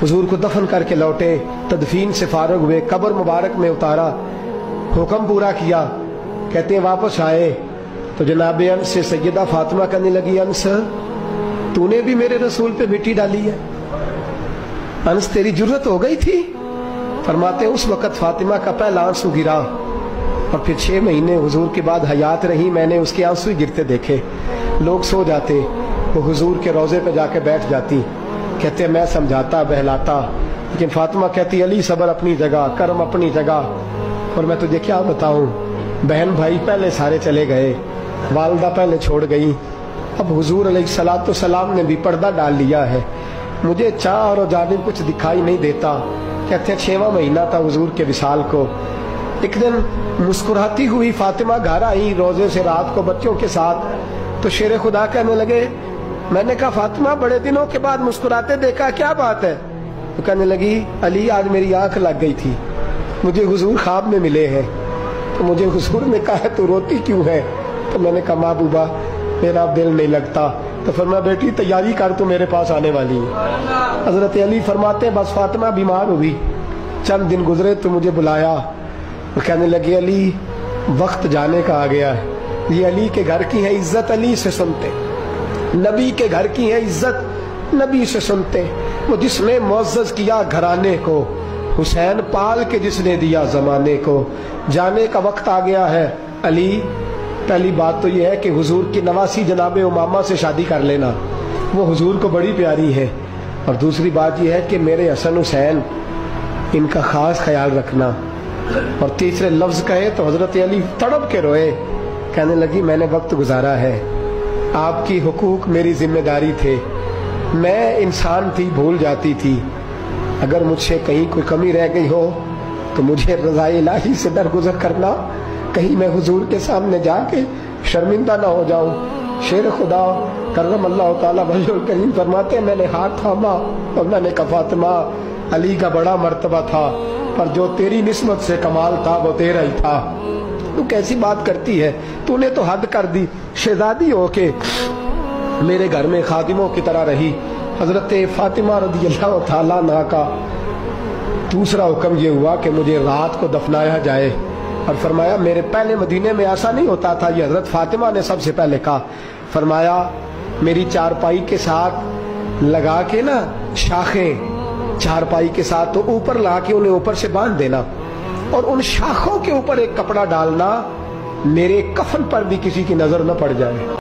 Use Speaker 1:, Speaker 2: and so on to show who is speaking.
Speaker 1: हुजूर को दफन करके लौटे, तदफीन से फारग हुए, कब्र मुबारक में उतारा, हुक्म पूरा किया। कहते हैं वापस आए तो जनाब अनस से सैयदा फातिमा कहने लगी, अनस तूने भी मेरे रसूल पे मिट्टी डाली है? अनस तेरी जुर्रत हो गई थी? फरमाते उस वक़्त फातिमा का पहला आंसू गिरा और फिर 6 महीने हुजूर के बाद हयात रही, मैंने उसके आंसू ही गिरते देखे। लोग सो जाते, वो हुजूर के रोज़े पे जाके बैठ जाती। कहते मैं समझाता बहलाता, लेकिन फातिमा कहती अली सब्र अपनी जगह, कर्म अपनी जगह। और मैं तुझे क्या बताऊं, बहन भाई पहले सारे चले गए, वालदा पहले छोड़ गई, अब हुजूर अलैहिस्सलातु सलाम ने भी पर्दा डाल लिया है, मुझे चाह और जानिब कुछ दिखाई नहीं देता। कहते हैं 6वां महीना था हुजूर के विसाल को। एक दिन मुस्कुराती हुई फातिमा घर आई रोजे से रात को बच्चों के साथ, तो शेर खुदा कहने लगे, मैंने कहा फातिमा बड़े दिनों के बाद मुस्कुराते देखा, क्या बात है? तो कहने लगी अली आज मेरी आंख लग गई थी, मुझे हुजूर ख्वाब में मिले हैं, तो मुझे हुजूर ने कहा तू रोती क्यों है? तो मैंने कहा महबूबा मेरा दिल नहीं लगता। तो फरमाया बेटी तैयारी कर, तू मेरे पास आने वाली है। हजरत अली फरमाते बस फातिमा बीमार हुई, चंद दिन गुजरे तो मुझे बुलाया और कहने लगे अली वक्त जाने का आ गया है, ये अली के घर की है इज्जत, अली से सुनते, नबी के घर की है इज्जत, नबी से सुनते। वो जिसने मुअज़्ज़ज़ किया घराने को, हुसैन पाल के जिसने दिया जमाने को, जाने का वक्त आ गया है अली। पहली बात तो यह है कि हुजूर की नवासी जनाब उमामा से शादी कर लेना, वो हुजूर को बड़ी प्यारी है। और दूसरी बात यह है कि मेरे हसन हुसैन इनका खास ख्याल रखना। और तीसरे लफ्ज कहे तो हजरत अली तड़प के रोए, कहने लगी मैंने वक्त गुजारा है, आपकी हुकूक मेरी जिम्मेदारी थे, मैं इंसान थी भूल जाती थी, अगर मुझसे कहीं कोई कमी रह गई हो तो मुझे रज़ाए इलाही से दरगुजर करना, कहीं मैं हुजूर के सामने जाके शर्मिंदा ना हो जाऊं। शेर खुदा करम अल्लाह ताला वजहुल करीम फरमाते मैंने हाथ थामा और मैंने कहा फातिमा अली का बड़ा मर्तबा था, पर जो तेरी निस्बत से कमाल था वो तेरा ही था। तू कैसी बात करती है, तूने तो हद कर दी, शहजादी हो के मेरे घर में खादिमों की तरह रही। हजरत फातिमा रज़ियल्लाहु ताला अन्हा का दूसरा हुक्म ये हुआ कि मुझे रात को दफनाया जाए। और फरमाया मेरे पहले मदीने में ऐसा नहीं होता था, ये हजरत फातिमा ने सबसे पहले कहा। फरमाया मेरी चारपाई के साथ लगा के ना शाखें, चारपाई के साथ तो ऊपर ला के उन्हें ऊपर से बांध देना और उन शाखों के ऊपर एक कपड़ा डालना, मेरे कफन पर भी किसी की नजर न पड़ जाए।